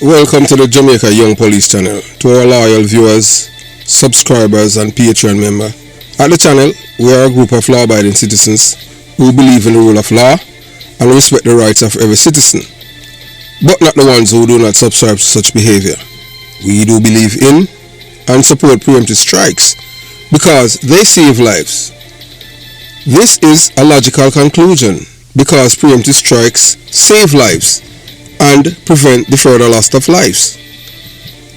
welcome to the Jamaica Young Police channel. To our loyal viewers, subscribers and Patreon member. At the channel, we are a group of law-abiding citizens who believe in the rule of law and respect the rights of every citizen, but not the ones who do not subscribe to such behavior. We do believe in and support preemptive strikes because they save lives. This is a logical conclusion because preemptive strikes save lives and prevent the further loss of lives.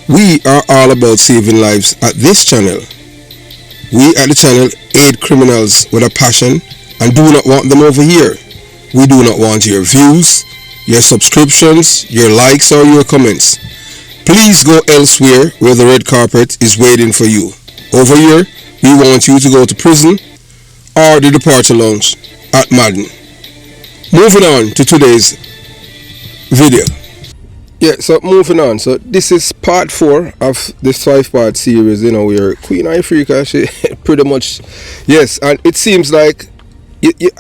We are all about saving lives at this channel. We at the channel aid criminals with a passion and do not want them over here. We do not want your views, your subscriptions, your likes or your comments. Please go elsewhere where the red carpet is waiting for you. Over here, we want you to go to prison or the departure lounge at Madden. Moving on to today's video. So moving on. So this is part 4 of this 5-part series, where Queen Ifrica, she pretty much, yes, and it seems like it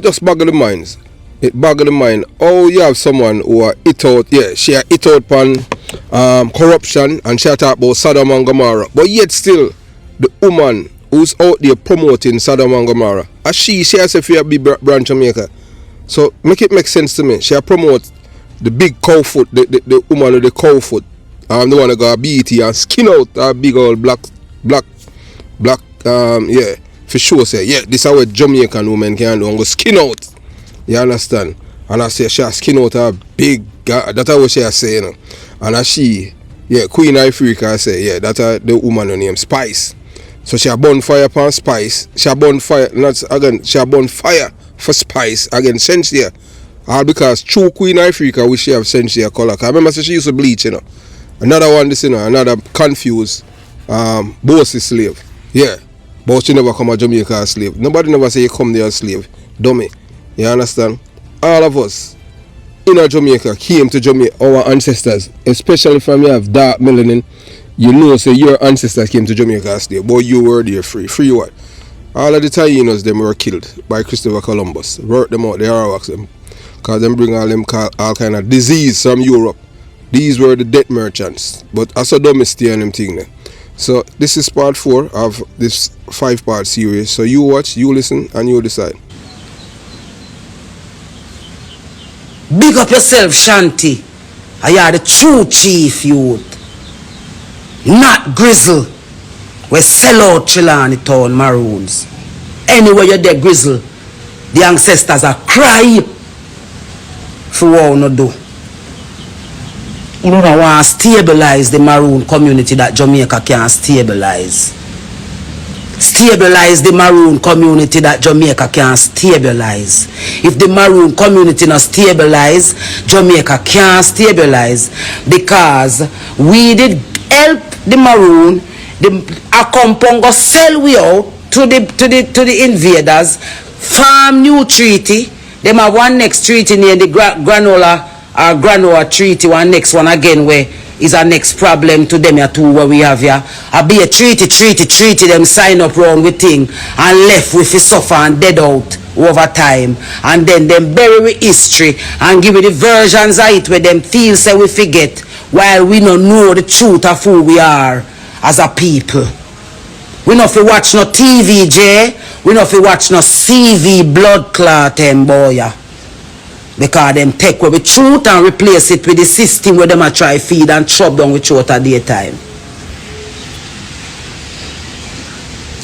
just boggle the minds. It boggle the mind. Oh, you have someone who are it out, she are it out on corruption and she talk about Sodom and Gomorrah, but yet still the woman who's out there promoting Sodom and Gomorrah, as she herself a big branch Jamaica. So make it make sense to me. She promote the big cow foot, the woman with the cow foot. The one that got BET and skin out a big old black, for sure say, this is what Jamaican woman can do and go skin out. You understand? And I say she skin out a big, that's what she say, And as she, Queen Ifrica say, that's the woman named Spice. So she a burn fire upon Spice. She a burn fire, she a burn fire for Spice against Sensia. All because true Queen Ifrica wish she have Sensia color. I remember she used to bleach, Another one, another confused bossy slave. But she never come a Jamaica as slave. Nobody never say you come there as slave. Dummy. You understand? All of us in Jamaica came to Jamaica, our ancestors, especially from you have dark melanin. Say your ancestors came to Jamaica as slave, but you were there free. Free what? All of the Taínos, them were killed by Christopher Columbus. Worked them out, they Arawaks them. Because them bring all kind of disease from Europe. These were the death merchants. But I saw them stay on them thing there. So this is part 4 of this 5-part series. So you watch, you listen, and you decide. Big up yourself, Shanti. I are the true chief youth. Not Grizzle. We sell out Trelawney Town Maroons. Anywhere you're there, Grizzle, the ancestors are crying for what we not do. You don't want to stabilize the Maroon community that Jamaica can stabilize. Stabilize the Maroon community that Jamaica can stabilize. If the Maroon community not stabilize, Jamaica can't stabilize, because we did help the Maroon. The Akompongo sell we out to the invaders. Farm new treaty. Them have one next treaty near the Granola treaty. One next one again where is a next problem to them here too, where we have here. I be a treaty. Them sign up round with thing and left with the suffer and dead out over time. And then them bury with history and give it the versions of it where them feel say we forget, while we don't know the truth of who we are as a people. We not fi watch no TV, J. We not fi watch no CV blood clot boy. Because them take away the truth and replace it with the system where them a try feed and chop down with truth at daytime.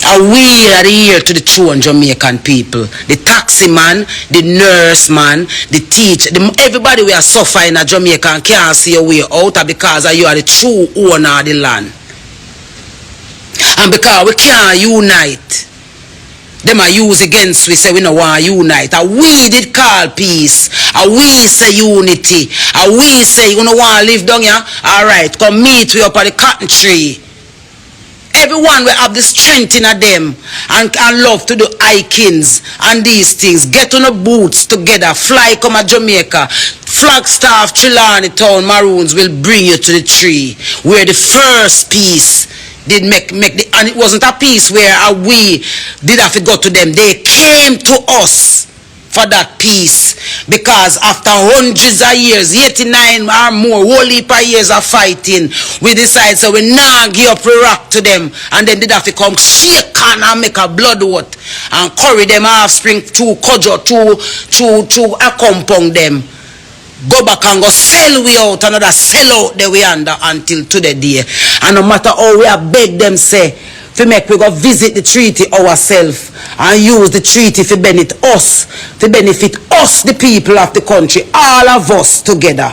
And we are here to the true Jamaican people. The taxi man, the nurse man, the teacher, everybody we are suffering in Jamaica and can't see a way out because you are the true owner of the land. And because we can't unite, them are use against we say we don't want to unite. And we did call peace. And we say unity. And we say you don't want to live down here. Alright, come meet we up at the cotton tree. Everyone will have the strength in them and love to do hikings and these things. Get on the boots together. Fly come to Jamaica. Flagstaff, Trelawney Town Maroons will bring you to the tree where the first peace did make the, and it wasn't a peace where we did have to go to them. They came to us for that peace, because after hundreds of years, 89 or more, whole heap of years of fighting, we decide so we now give up the rock to them, and then did have to come shake and make a blood oath and carry them offspring to Kojo to a compound them. Go back and go sell we out, another sell out the way under until to the day. And no matter how we have begged them say, to make we go visit the treaty ourselves and use the treaty to benefit us, the people of the country, all of us together.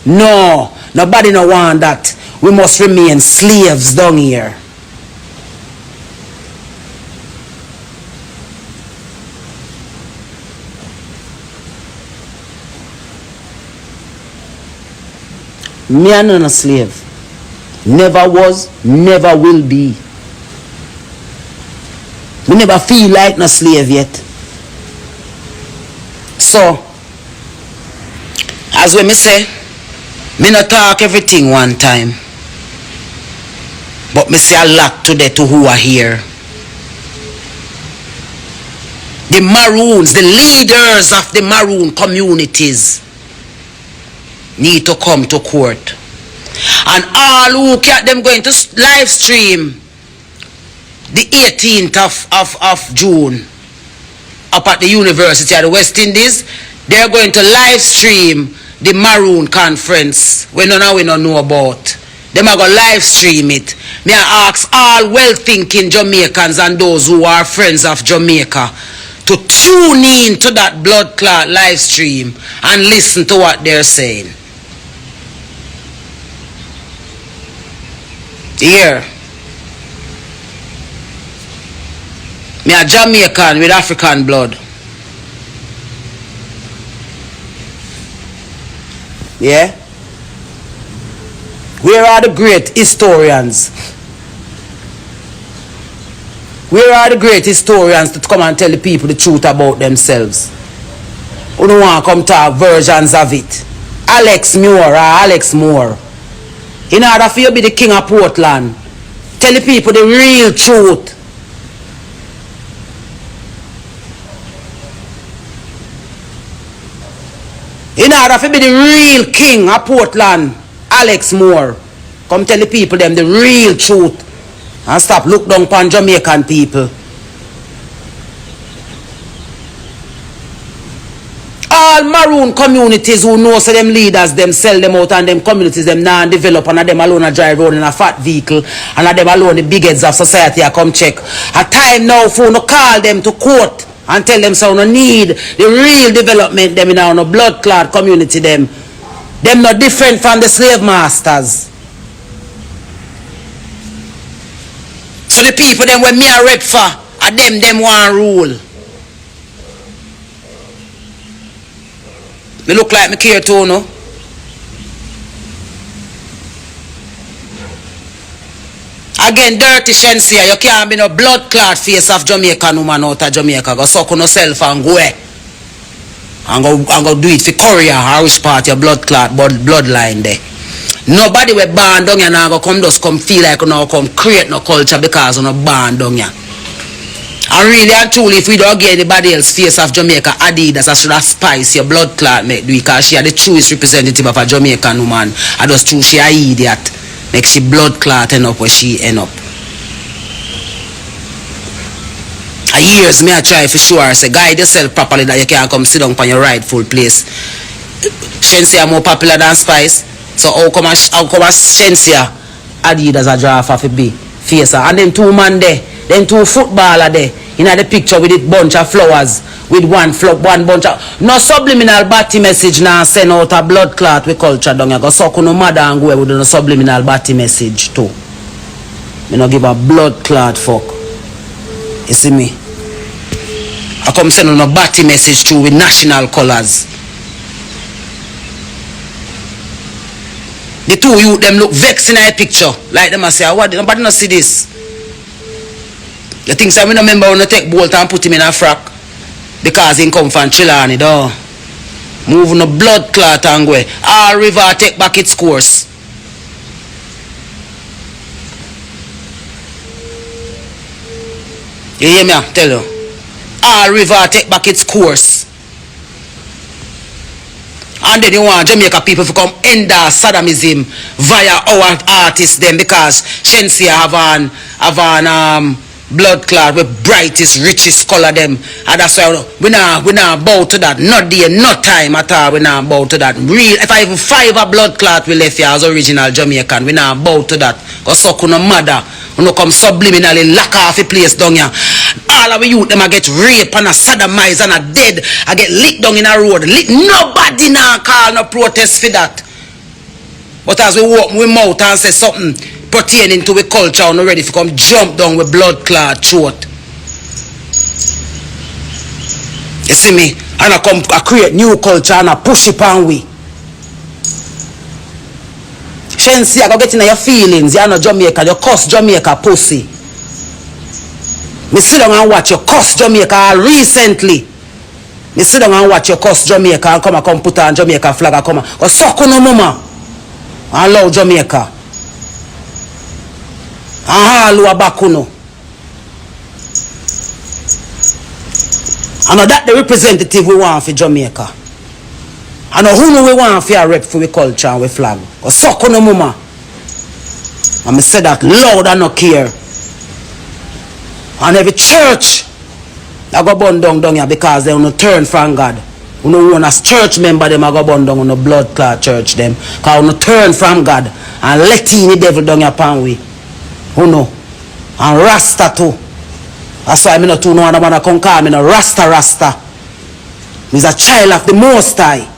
No, nobody no want that. We must remain slaves down here. Me am not a slave. Never was, never will be. We never feel like no slave yet. So, as when me say, me not talk everything one time. But me say a lot today to who are here. The Maroons, the leaders of the Maroon communities need to come to court. And all who can them going to live stream the 18th of June up at the University of the West Indies, they're going to live stream the Maroon conference we don't know about. They are going to live stream it. May I ask all well-thinking Jamaicans and those who are friends of Jamaica to tune in to that blood clot live stream and listen to what they're saying. Here. Me a Jamaican with African blood. Yeah? Where are the great historians? Where are the great historians to come and tell the people the truth about themselves? Who don't want to come talk versions of it? Alex Moore. In order for you to be the king of Portland, tell the people the real truth. In order for be the real king of Portland, Alex Moore, come tell the people them the real truth and stop look down upon Jamaican people. All Maroon communities who know so them leaders them sell them out and them communities them now develop and them alone a drive around in a fat vehicle and them alone the big heads of society a come check. A time now for no call them to court and tell them so no need the real development them in our no blood clot community them. Them not different from the slave masters. So the people them when me a rep for are them want rule. Me look like me care too, no? Again, dirty Shensia, you can't be no blood clot face of Jamaican woman out of Jamaica. Go suck on yourself and go away. And go do it for Korea or which part your blood clot bloodline there. Nobody will born down here now go come just come feel like you know come create no culture because you no born down here. And really and truly, if we don't get anybody else face of Jamaica, Adidas, I should have spice your blood clot make do because she are the truest representative of a Jamaican woman. I just true she a idiot. Make she blood clot end up where she end up. A years me I try for sure say guide yourself properly that you can come sit down on your rightful place. Shensia more popular than Spice. So how come Shensia Adidas a draft of a big face and them two man there. Then two footballer there in the picture with a bunch of flowers with one bunch of no subliminal batty message now send out a blood clot with culture down here. Go suck no mother and go with a subliminal batty message too. Me no give a blood clot fuck. You see me? I come send on a batty message too with national colors. The two you them look vexed in a picture like them I say what nobody no see this. You think so? I don't remember when I take Bolt and put him in a frack because he come from Chilani, though. Moving the blood clot and go. All river take back its course. You hear me? I tell you. All river take back its course. And then you want Jamaica people to come endorse Saddamism via our artists them, because Shensia have an blood clot with brightest, richest color them. And that's why we not bow to that. Not day, not time at all. We not bow to that. Real, if I even 5 a blood clot we left here as original Jamaican, we not bow to that. Because so no mother, we no come subliminally lock off a place down here. All of the youth them a get raped and a sodomized and a dead. I get lit down in a road. Nobody now call no protest for that. But as we walk we mouth and say something pertaining to the culture, we're ready to come jump down with blood clot throat. You see me? And I create new culture and I push it on we. Shensi, I go get in your feelings. You're not Jamaica, you cuss Jamaica pussy. Me sit down and watch you cuss Jamaica recently. Me sit down and watch you cuss Jamaica and come put on Jamaica flag and come on. Go suck on no mama. And love Jamaica. And all back no. I know that the representative we want for Jamaica. I know who we want for a rep for we culture and we flag. Go suck on no mama. And me say that loud and no care. And every church I go burn down here because they want to turn from God. You know, one as church member them I go burn down on the blood clot church them. Because you turn from God and let in the devil down your pan we. You know. And Rasta too. That's why I not too know one man come call me no Rasta. He's a child of the Most High.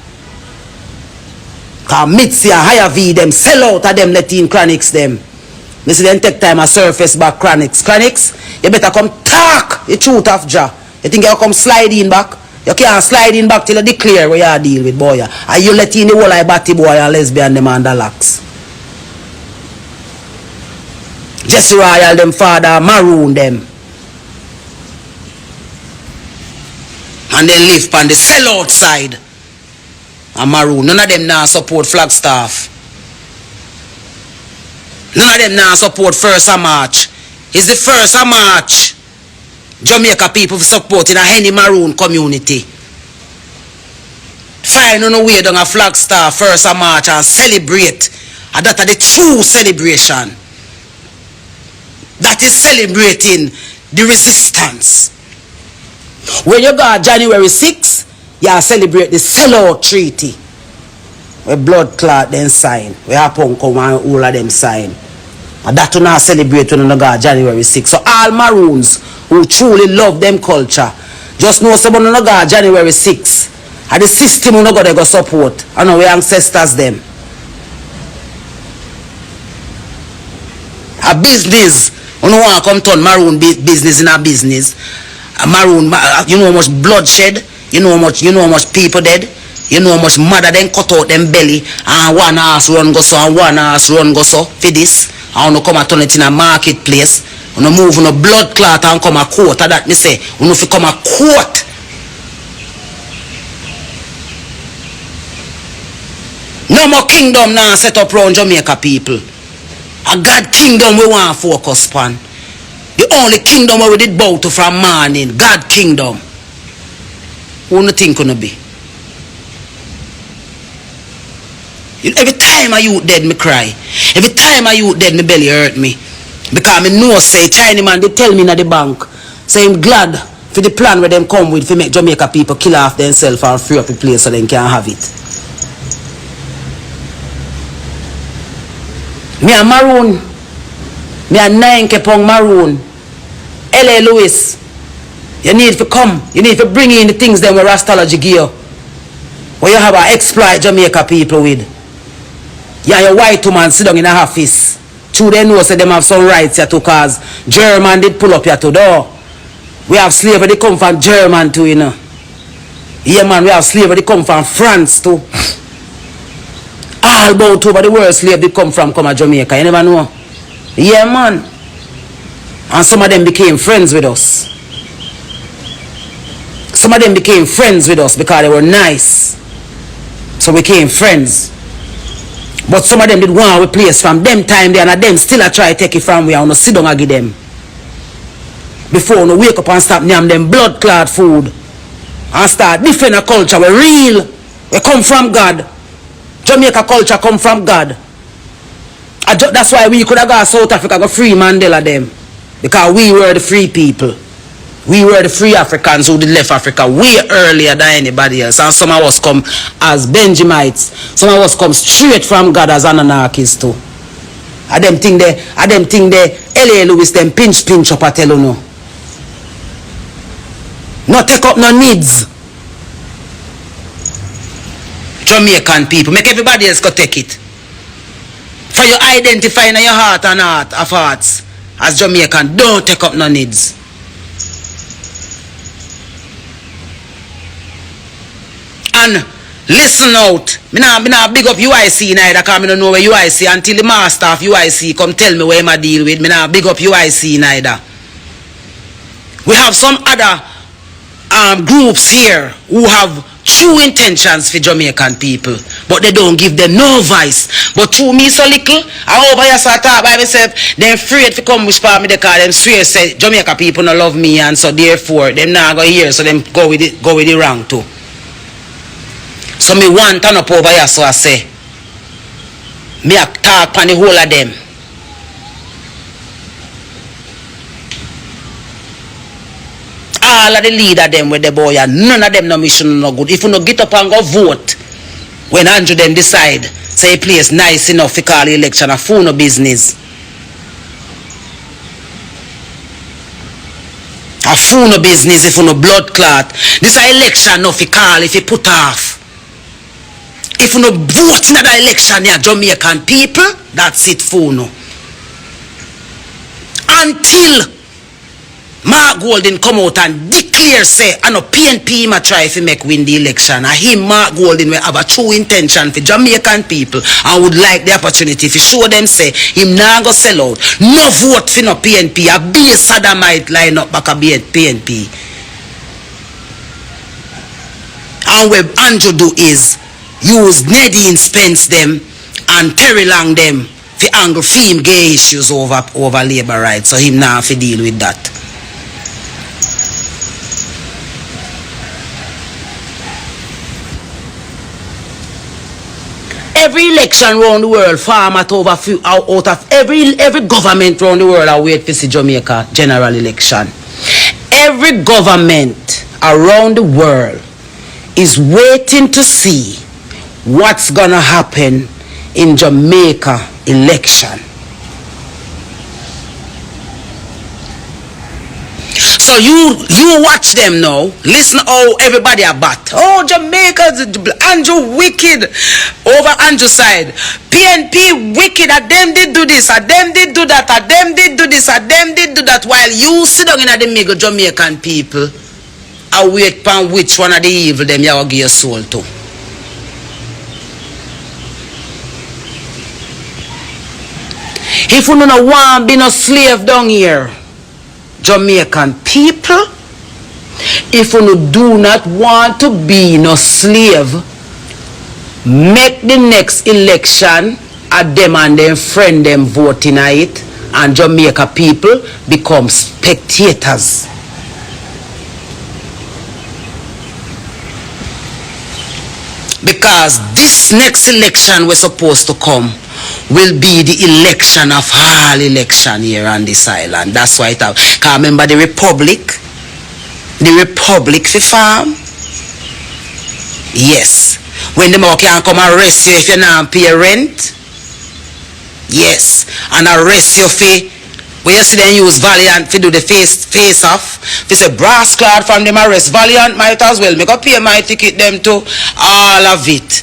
Because Mitzi and Higher V them sell out of them let in chronics them. Me see them take time a surface back chronics. You better come talk the truth of Jah. You think you come slide in back? You can't slide in back till you declare where you deal with boy. And you let in the whole like batty boy and lesbian them and the locks. Jesse Royal them father Maroon them. And they live on the sellout side. And Maroon. None of them now support Flagstaff. None of them now support 1st of March. It's the 1st of March. Jamaica people supporting a any Maroon community. Find on the way down a Flagstaff 1st of March and celebrate. And that is the true celebration. That is celebrating the resistance. When you go January 6th, you celebrate the sellout treaty. Where blood clot then sign. Where Apon come and all of them sign. And that will not celebrate when you go January 6th. So all Maroons who truly love them culture, just know someone you go January 6th. And the system you go they go support. I know we ancestors them. A business. You don't want to come turn Maroon business in a business. A Maroon, you know how much bloodshed, you know how much people dead, you know how much mother then cut out them belly, and one ass run go so and one ass run go so for this. And you come and turn it in a marketplace. You move on a blood clot and come a court. That me say, you know if you come a court. No more kingdom now set up around Jamaica people. A God kingdom we want to focus upon. The only kingdom where we did bow to from morning. God kingdom. Who do you think gonna be? Every time a youth dead me cry. Every time a youth dead me belly hurt me. Because me know say Chinese man they tell me in the bank. Say I'm glad for the plan where them come with to make Jamaica people kill off themselves and free up the place so they can have it. Me a Maroon. Me a 9 Kepong Maroon. L.A. Lewis. You need to come. You need to bring in the things that where Rastology give you. Where you have a exploit Jamaica people with. You and your white woman sit down in a office. True they know say them have some rights here too cause German did pull up here to door. We have slavery they come from German too, you know. Yeah man, we have slavery they come from France too. All about over the world slave they come from Jamaica. You never know. Yeah man. And some of them became friends with us. Some of them became friends with us because they were nice. So we became friends. But some of them did want to replace from them time there and them still try to take it from we and sit down and give them. Before we wake up and stop name them blood clot food. And start different culture. We real. We come from God. Jamaica culture come from God. That's why we could have gone South Africa, go free Mandela them. Because we were the free people. We were the free Africans who did left Africa way earlier than anybody else. And some of us come as Benjamites. Some of us come straight from God as Anunnakis too. I them think they L.A. Lewis them pinch up at tell you no. No take up no needs. Jamaican people. Make everybody else go take it. For you identifying your heart and heart of hearts as Jamaican, don't take up no needs. And listen out. Me nah big up UIC neither, because I don't know where UIC until the master of UIC come tell me where I deal with. Me nah big up UIC neither. We have some other groups here who have true intentions for Jamaican people, but they don't give them no voice. But to me so little, I over here so I talk by myself, they're afraid to come whisper me because them swear say Jamaica people no love me, and so therefore them not go here, so them go with the wrong too. So me want turn up over here, so I say me a talk on the whole of them. All of the leader them with the boy, and none of them no mission no good. If you no get up and go vote when Andrew them decide say place nice enough to call the election, a fool no business. A fool no business if you no blood clot. This a election no fi call if you put off. If you no vote in that election here, Jamaican people, that's it fool no. Until Mark Golden come out and declare say, I know PNP ma try to make win the election. And him, Mark Golden, will have a true intention for Jamaican people and would like the opportunity to show them say, him now go sell out. No vote for no PNP. A be sodomite line up back a PNP. And what Andrew do is use Nadine Spence them and Terry Long them for angle film gay issues over labor rights. So him now have to deal with that. Every election around the world, farm at over out of every government around the world are wait to see Jamaica general election. Every government around the world is waiting to see what's gonna happen in Jamaica election. So you watch them now. Listen how everybody about. Oh, Jamaica, Andrew wicked over Andrew side. PNP wicked. At them did do this. At them did do that. At them did do this. At them did do that. While you sit down in the middle, Jamaican people, I wait upon which one of the evil them you will give your soul to. If you don't want to be no slave down here, Jamaican people, if you do not want to be no slave, make the next election at them and them friend them voting on it, and Jamaica people become spectators. Because this next election we're supposed to come will be the election of all election here on this island. That's why it have. Because remember the Republic for farm. Yes. When them all can come arrest you if you not pay rent. Yes. And arrest you for when you see them use Valiant to do the face off. If you say brass card from them arrest Valiant, might as well make up pay my ticket them to all of it.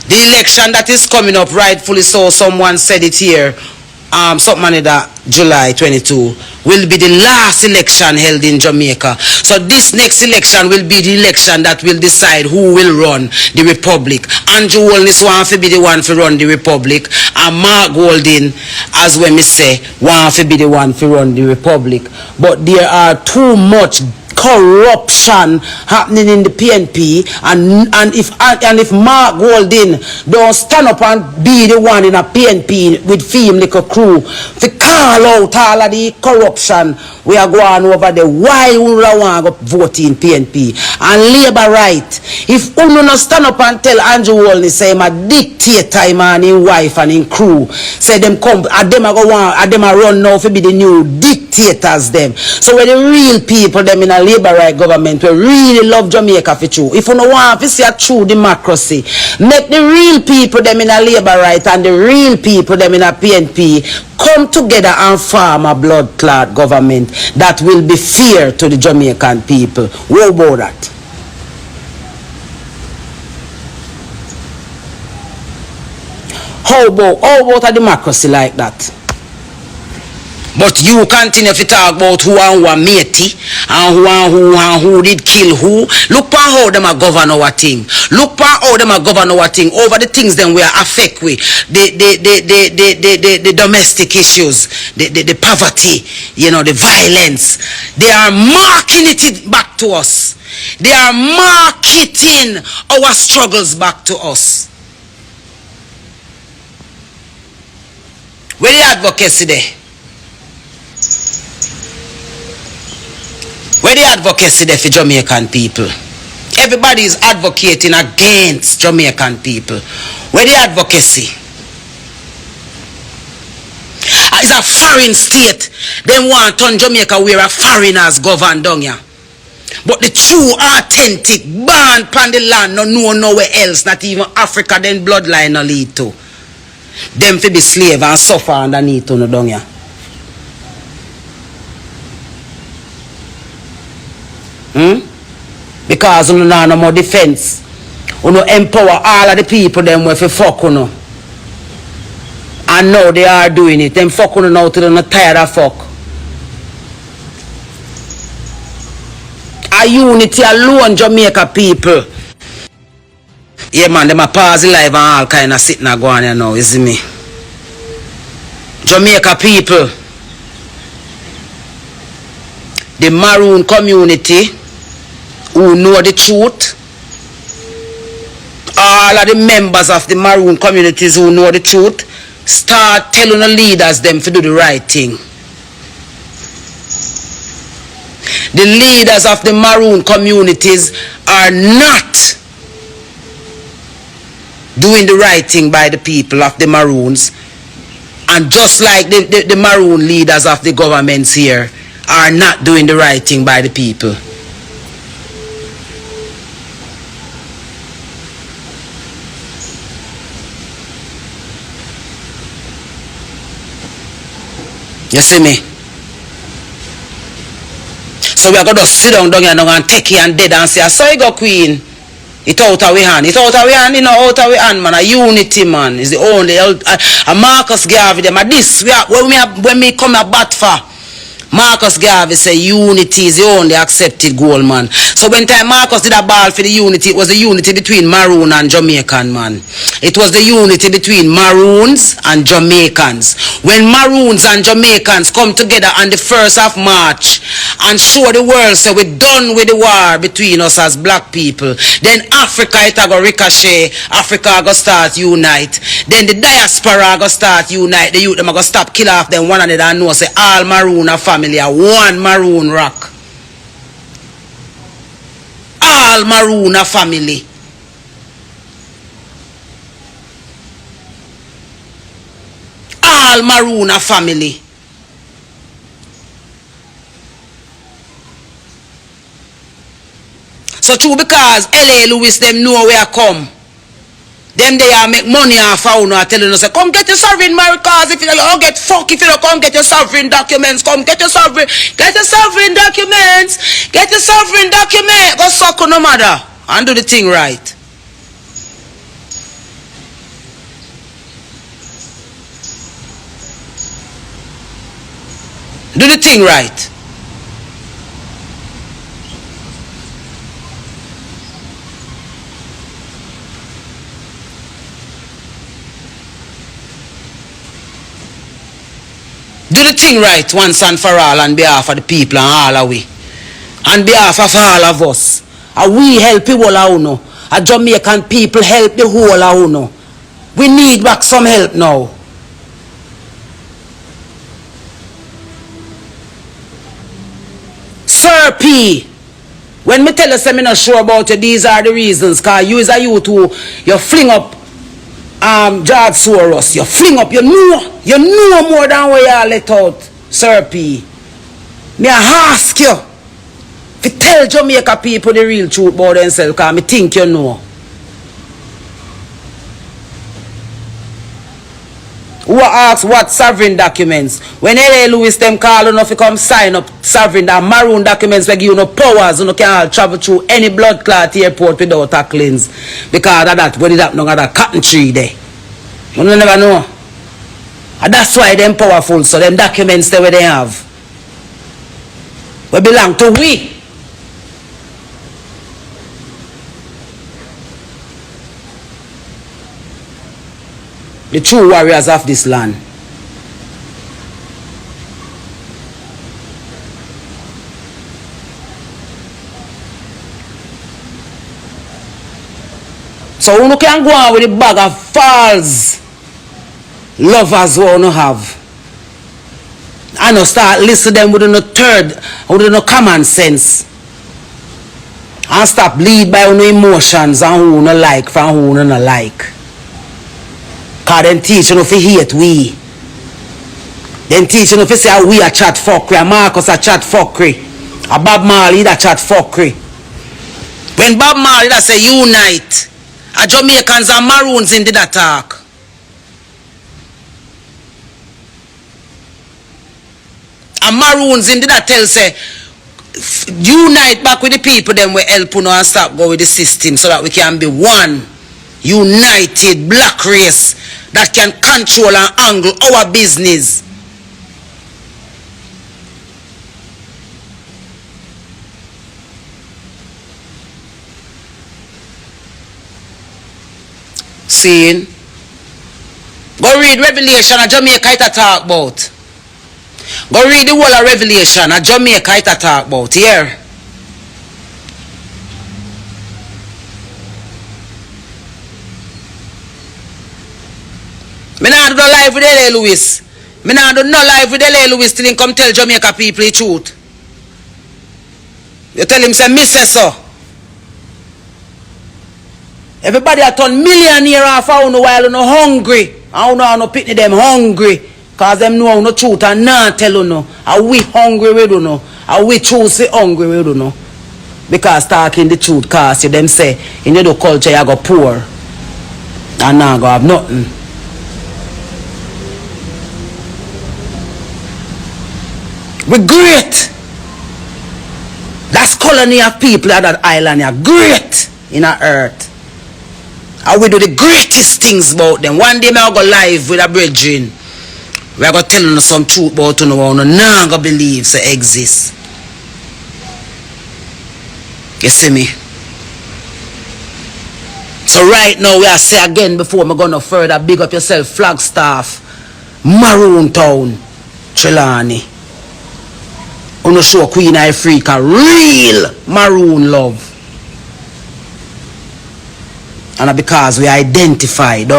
The election that is coming up, rightfully so, someone said it here, something that July 22, will be the last election held in Jamaica. So this next election will be the election that will decide who will run the Republic. Andrew Holness want to be the one to run the Republic, and Mark Golden, as when me say, want to be the one to run the Republic. But there are too much corruption happening in the PNP, and if Mark Golden don't stand up and be the one in a PNP with film like a crew to call out all of the corruption we are going over there. Why we want to vote in PNP? And labor right. If you not stand up and tell Andrew Wolney say him a dictator, him and his wife and his crew, say them come, them a go on, them a run now to be the new dictators them. So when the real people them in a labor right government, we really love Jamaica for true. If you don't want to see a true democracy, make the real people them in a labor right and the real people them in a PNP come together and form a blood clot government that will be fair to the Jamaican people. What about that? How about a democracy like that? But you continue to talk about who and who are matey and who did kill who. Look at how them are govern our thing. Look at how them are govern our thing over the things them we are affect with. The domestic issues, the poverty, you know, the violence. They are marketing it back to us. They are marketing our struggles back to us. Where the advocacy there? Where the advocacy there for Jamaican people? Everybody is advocating against Jamaican people. Where the advocacy? It's a foreign state. They want to turn Jamaica where a foreigners govern down here. But the true, authentic, born upon the land, no nowhere else, not even Africa, then bloodline no lead to. Them to be slave and suffer underneath on the down here. Because you know no more defense. You know empower all of the people them with fuck you know. And now they are doing it. Them fuck you now till they're not tired of fuck. A unity alone Jamaica people. Yeah man, them a pause the live and all kind of sitting and going here now, you see me? Jamaica people. The Maroon community who know the truth, all of the members of the Maroon communities who know the truth, start telling the leaders them to do the right thing. The leaders of the Maroon communities are not doing the right thing by the people of the Maroons, and just like the Maroon leaders of the governments here are not doing the right thing by the people. You see me? So we are going to sit down here and take it and dead and say, so you go queen. It out of we hand. It out of we hand, you know, out of we hand, man. A unity, man. Is the only. A Marcus Garvey, them. And this, when we come a bat for, Marcus Garvey say unity is the only accepted goal, man. So when time Marcus did a ball for the unity, it was the unity between Maroon and Jamaican, man. It was the unity between Maroons and Jamaicans. When Maroons and Jamaicans come together on the 1st of March and show the world, say we're done with the war between us as black people, then Africa it go ricochet, Africa go start unite. Then the diaspora go start unite. The youth them go stop kill off them one another and know say all Maroon are family. One Maroon rock. All Maroon are family. All Maroon are family. So true because L.A. Lewis them know where I come. Them they are make money off of you telling us, come get your sovereign Americas if you don't get fuck if you don't come get your sovereign documents, come get your sovereign documents, get your sovereign document, go suck on no matter and do the thing right. Do the thing right. Do the thing right once and for all on behalf of the people and all of we. On behalf of all of us. And we help the whole of uno. A Jamaican people help the whole of uno. We need back some help now. P. When me tell you say me not sure about you, these are the reasons. Cause you is a youth who you fling up George Soros. You fling up, you know more than what you let out, Sir P. Me ask you to tell Jamaica people the real truth about themselves, cause me think you know. Who asks what sovereign documents? When L.A. Lewis them call you if you come sign up sovereign that Maroon documents where give you no powers, you can't travel through any blood clot airport without a cleanse. Because of that, when it happen on that cotton tree there. You never know. And that's why them powerful, so them documents there where they have. We belong to we. The true warriors of this land. So you can go on with a bag of false lovers who you have. And you start listening to them with no common sense. And stop lead by no emotions and who you like from who you not like. Because them teach you if you hate we. Them teach you if you say we a chat fuckery, a Marcus a chat fuckery, a Bob Marley a chat fuckery. When Bob Marley that say unite, a Jamaicans and Maroons in the attack. A Maroons in the tell say unite back with the people them we help you and stop go with the system so that we can be one. United black race that can control and angle our business. Seeing? Go read Revelation a Jamaica it a talk about. Go read the whole of Revelation a Jamaica it a talk about. Here. Me nah do no live with L.A. Lewis. Me nah do no live with L.A. Lewis till him come tell Jamaica people the truth. You tell him say me say so. Everybody a turn millionaire off a uno while uno hungry. And uno pitney them hungry. Cause them know no truth and not tell uno. And we hungry with uno. And we choose to hungry with uno. Because talking the truth cause you them say in the culture you go poor. And now go have nothing. We great. That's colony of people at that island here. Great in our earth. And we do the greatest things about them. One day I go live with a brethren. We are going to tell you some truth about you know, now go believe so exist. You see me? So right now we are say again before I'm going to further big up yourself, Flagstaff, Maroon Town, Trelawney. On show Queen Ifrica real Maroon love. And because we identified,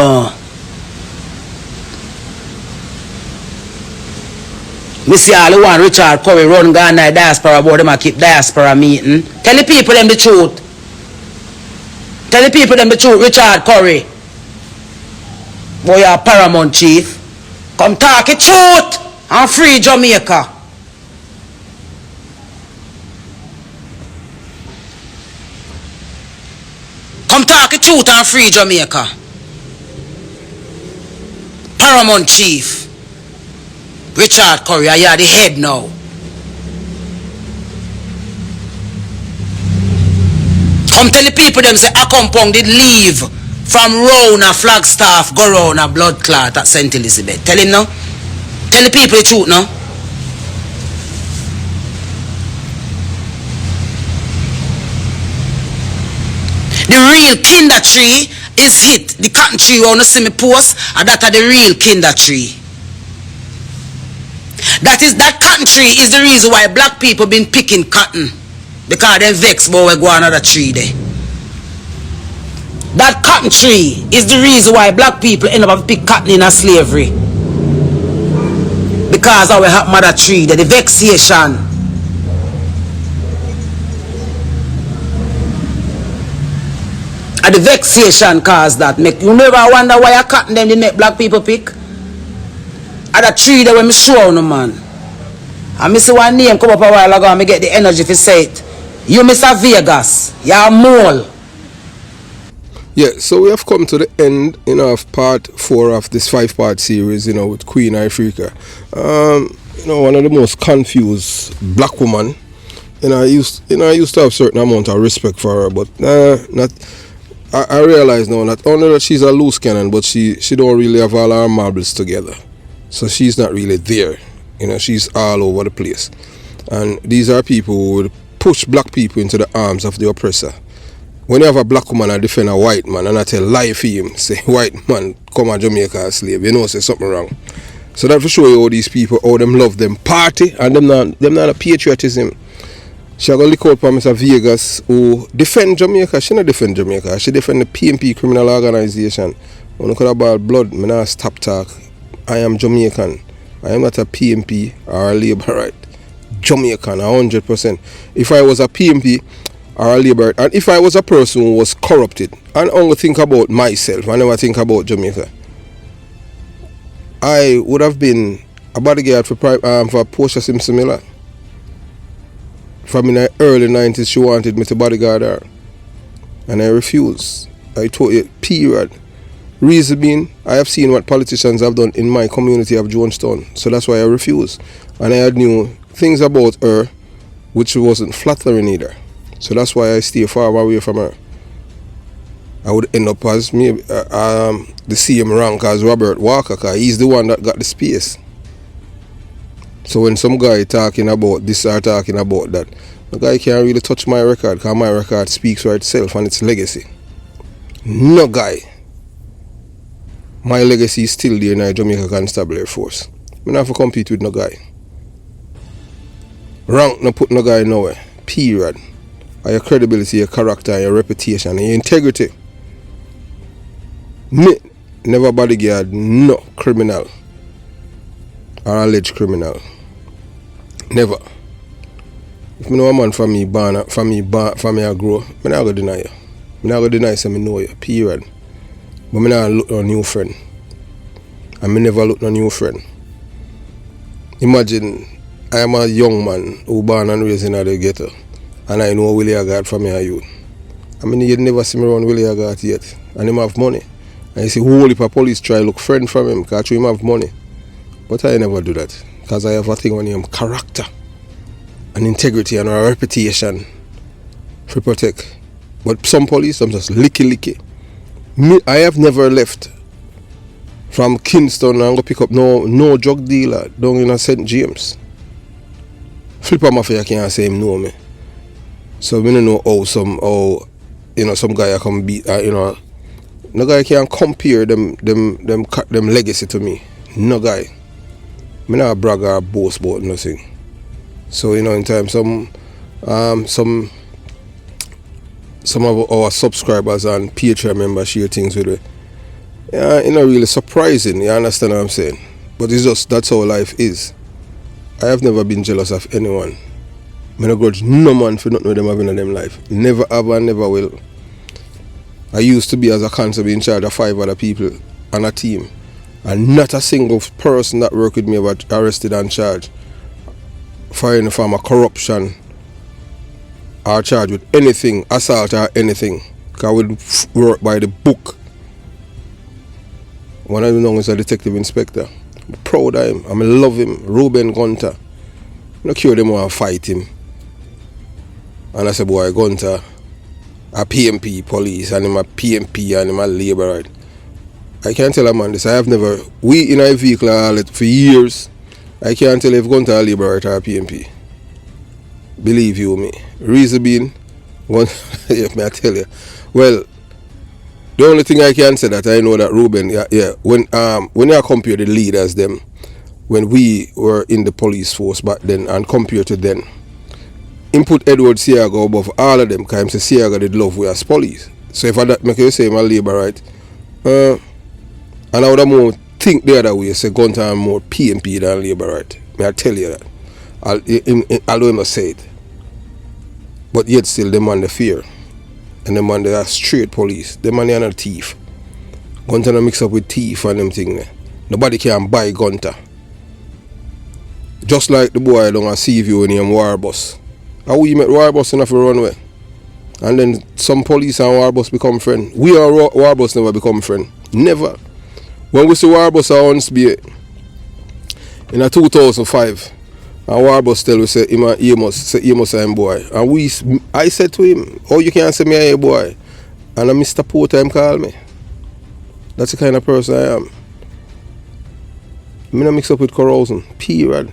me see all the one Richard Curry run Ghana diaspora about them and keep diaspora meeting. Tell the people them the truth. Tell the people them the truth, Richard Curry. Boy, you're a paramount chief. Come talk the truth and free Jamaica. Come talk the truth and free Jamaica. Paramount Chief Richard Curry, you are the head now. Come tell the people them say a compound did leave from round a Flagstaff, go round a blood clot at St. Elizabeth. Tell him now. Tell the people the truth now. The real kinder tree is hit. The cotton tree you want to see me post, and that are the real kinder tree. That cotton tree is the reason why black people been picking cotton. Because they vex but we go another tree there. That cotton tree is the reason why black people end up pick cotton in a slavery. Because of we have mother tree, the vexation. And the vexation caused that. Make you never wonder why I cut them didn't make black people pick. At the tree that when me show no man. And me see one name come up a while ago and me get the energy to say it. You Mr. Vegas, you're a mole. Yeah, so we have come to the end, of part 4 of this 5-part series, with Queen Ifrica. One of the most confused black woman. I used to have certain amount of respect for her, but not. I realize now not only that she's a loose cannon, but she don't really have all her marbles together. So she's not really there. She's all over the place. And these are people who would push black people into the arms of the oppressor. When you have a black woman and defend a white man and I tell lie for him, say white man come to Jamaica as slave, say something wrong. So that for show you how these people, how them love them party and them not a patriotism. She gonna look out for Mr. Vegas who defend Jamaica. She not defend Jamaica. She defend the PMP criminal organization. When you could have bad blood, me not stop talk. I am Jamaican. I am not a PMP or a Labourite. Jamaican, 100%. If I was a PMP or a Labourite, and if I was a person who was corrupted, and only think about myself, I never think about Jamaica, I would have been a bodyguard for Portia Simpson Miller. From in the early 90s, she wanted me to bodyguard her. And I refused. I told you, period. Reason being, I have seen what politicians have done in my community of Jonestown. So that's why I refused. And I had knew things about her which wasn't flattering either. So that's why I stay far away from her. I would end up as maybe the same rank as Robert Walker, because he's the one that got the space. So when some guy talking about this or talking about that, the guy can't really touch my record, because my record speaks for itself and its legacy. No guy. My legacy is still there in the Jamaica Constabulary Force. I don't have to compete with no guy. Rank no put no guy nowhere. Period. Or your credibility, your character, your reputation, and your integrity. Me never bodyguard no criminal or alleged criminal. Never. If me know a man from me I grow, I not gonna deny you. I not gonna deny say me know you. Period. But I not look no new friend. And I never look no new friend. Imagine I am a young man who born and raised in the ghetto, and I know Willie Agat from my youth. I mean, you never see me around Willie Agat yet, and him have money. And you see, whole heap of police try look friend from him, because him have money. But I never do that, because I have a thing on him, character, and integrity, and a reputation to protect. But some police, some just licky. Me, I have never left from Kingston and go pick up no drug dealer down in St. James. Flipper Mafia can't say him know me. So we don't know how some guy can beat no guy can compare them legacy to me. No guy. Me not brag or boast about nothing. So in time some of our subscribers and Patreon members share things with me. Yeah, really surprising, you understand what I'm saying? But it's just, that's how life is. I have never been jealous of anyone. I don't grudge no man for nothing with them having in them life. Never have and never will. I used to be as a constable in charge of 5 other people on a team. And not a single person that worked with me ever arrested and charged for any form of corruption or charged with anything, assault or anything. Because we work by the book. One of them now is a detective inspector. I'm proud of him. I love him. Ruben Gunter. I don't care them want to fight him. And I said, boy, Gunter, a PMP police, and him a PMP, and him a Labourite. I can't tell a man this. I have never, we in a vehicle for years, I can't tell if Gunter a Labourite or a PMP. Believe you me. Reason being, may I tell you. Well, the only thing I can say that I know that Ruben, when you compare the leaders them, when we were in the police force back then and compare to then, input Edward Siaga above all of them, because him say Siaga did love we as police. So if I that make you say I'm a Labourite, and I would have more think the other way, say Gunter and more PMP than Labourite. May I tell you that. Although him not say it. But yet still the man the fear. And them man they are straight police. Them man they are not thief. Gunter no mix up with thief and them thing there. Nobody can buy Gunter. Just like the boy down at Seaview in him war bus. How we met war bus enough to run away. And then some police and war bus become friend. We and war bus never become friend. Never. When we see war bus once be in a 2005, and war bus tell we say he must say him boy. And I said to him, oh you can't say me a boy. And Mr. Porter him call me. That's the kind of person I am. Me not mix up with corrosion. Period.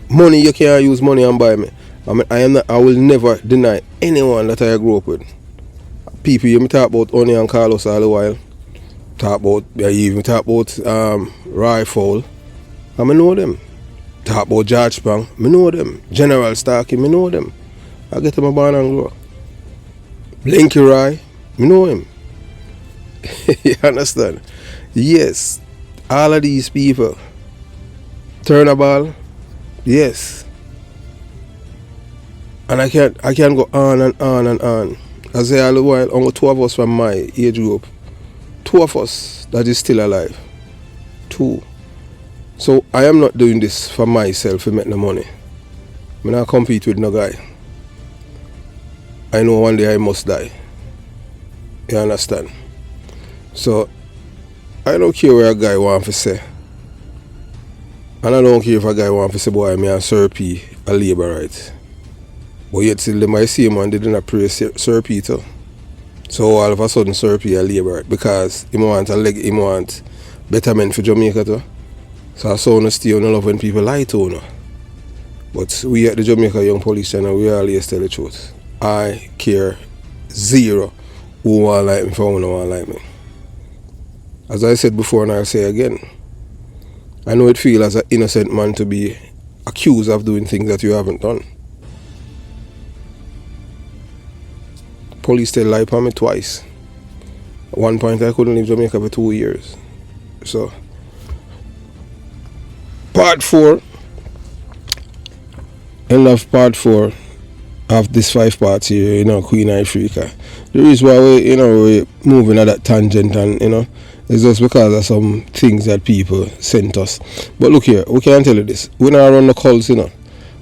Money, you can't use money and buy me. I will never deny anyone that I grew up with. People hear me talk about Oni and Carlos all the while. Even talk about Rifle. I know them. Talk about George Spang. I know them. General Starkey, I know them. I get them a born and grow. Blinky Rye, I know him. You understand? Yes. All of these people. Turnabout. Yes. And I can go on and on and on. I say all the while, only 2 of us from my age group. 2 of us that is still alive. 2. So I am not doing this for myself to make no money. I'm not compete with no guy. I know one day I must die. You understand? So I don't care what a guy wants to say. And I don't care if a guy wants to say, boy, me and Sir P a labor right. But yet still them I see him and they didn't praise Sir P too. So all of a sudden Sir P a labor right because he want a leg, he want betterment for Jamaica too. So I saw no stay on love when people lie to you. But we at the Jamaica Young Police Channel, we always tell the truth. I care zero who want like me for who don't want like me. As I said before and I'll say again, I know it feels as an innocent man to be accused of doing things that you haven't done. Police tell lie upon me twice. At one point I couldn't leave Jamaica for 2 years. So, part 4, end of part 4 of this 5 parts here, Queen Ifrica. The reason why we're moving at that tangent and, it's just because of some things that people sent us. But look here, we can't tell you this. We not run the cults,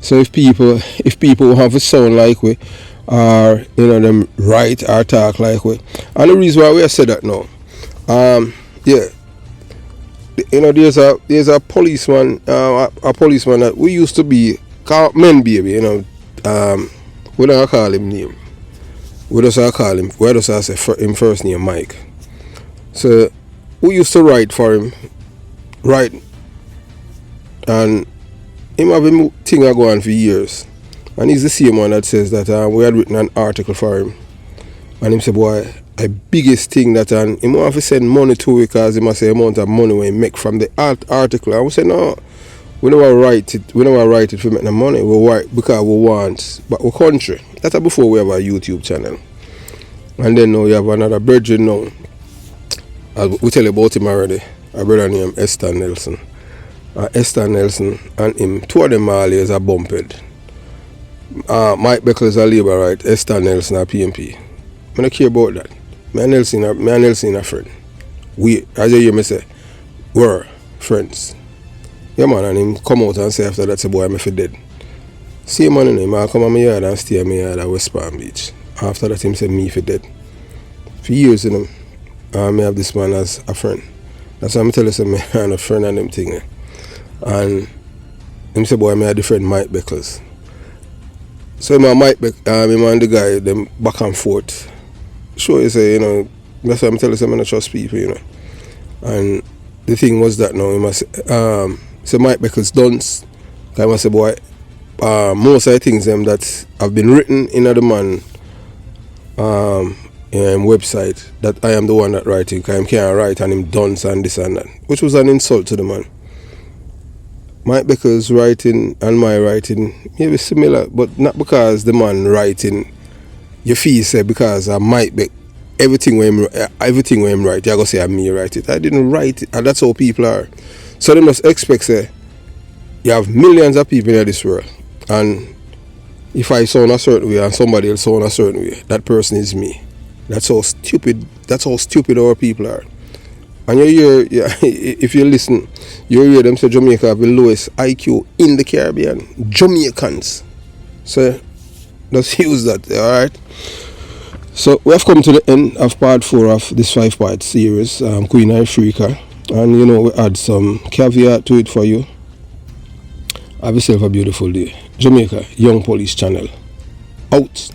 So if people have a sound like we, or them write or talk like we, and the reason why we have said that now, there's a policeman, that we used to be called Men Baby, we don't call him name. We just call him. We just say him first name Mike. So we used to write for him, and him have a thing go on for years. And he's the same one that says that we had written an article for him. And him say, boy, the biggest thing that he want to send money to because he must say amount of money we make from the article. And we say, no, we never write it. We never write it for make the money. We write because we want, but we country. That's before we have a YouTube channel. And then now we have another brethren now. We tell you about him already. A brother named Esther Nelson. Esther Nelson and him, 2 of them always are bumped. Mike Beckles a labor right, Esther Nelson a PMP. I don't care about that. Me and Nelson a friend. We, as you hear me say, we're friends. Yeah man, and him come out and say after that, say boy, I'm for dead. Same man in him, I come on my yard and stay at my yard at West Palm Beach. After that, him say me for dead. For years in him, I have this man as a friend. That's why I'm telling you, me and a friend and them thing. And him say, boy, I have the friend Mike Beckles. So him and Mike him and the guy, them back and forth. Sure, you say, that's why I'm telling you, I don't trust people, And the thing was that now, he must say Mike Beckles dunce. I must say, boy, most of the things that have been written in the man website that I am the one that writing, because I can't write and him dunce and this and that, which was an insult to the man. Mike Beckles' writing and my writing may be similar, but not because the man writing, you feel say because I Mike Beck, everything when him write, you go say I me write it. I didn't write it, and that's how people are. So they must expect say you have millions of people in this world, and if I sound a certain way and somebody else sound a certain way, that person is me. That's how stupid our people are. And you hear, yeah, if you listen, you hear them say Jamaica have the lowest IQ in the Caribbean. Jamaicans. So let's use that, alright? So we have come to the end of part 4 of this 5-part series, Queen Ifrica. And you know, we add some caveat to it for you. Have yourself a beautiful day. Jamaica Young Police Channel. Out.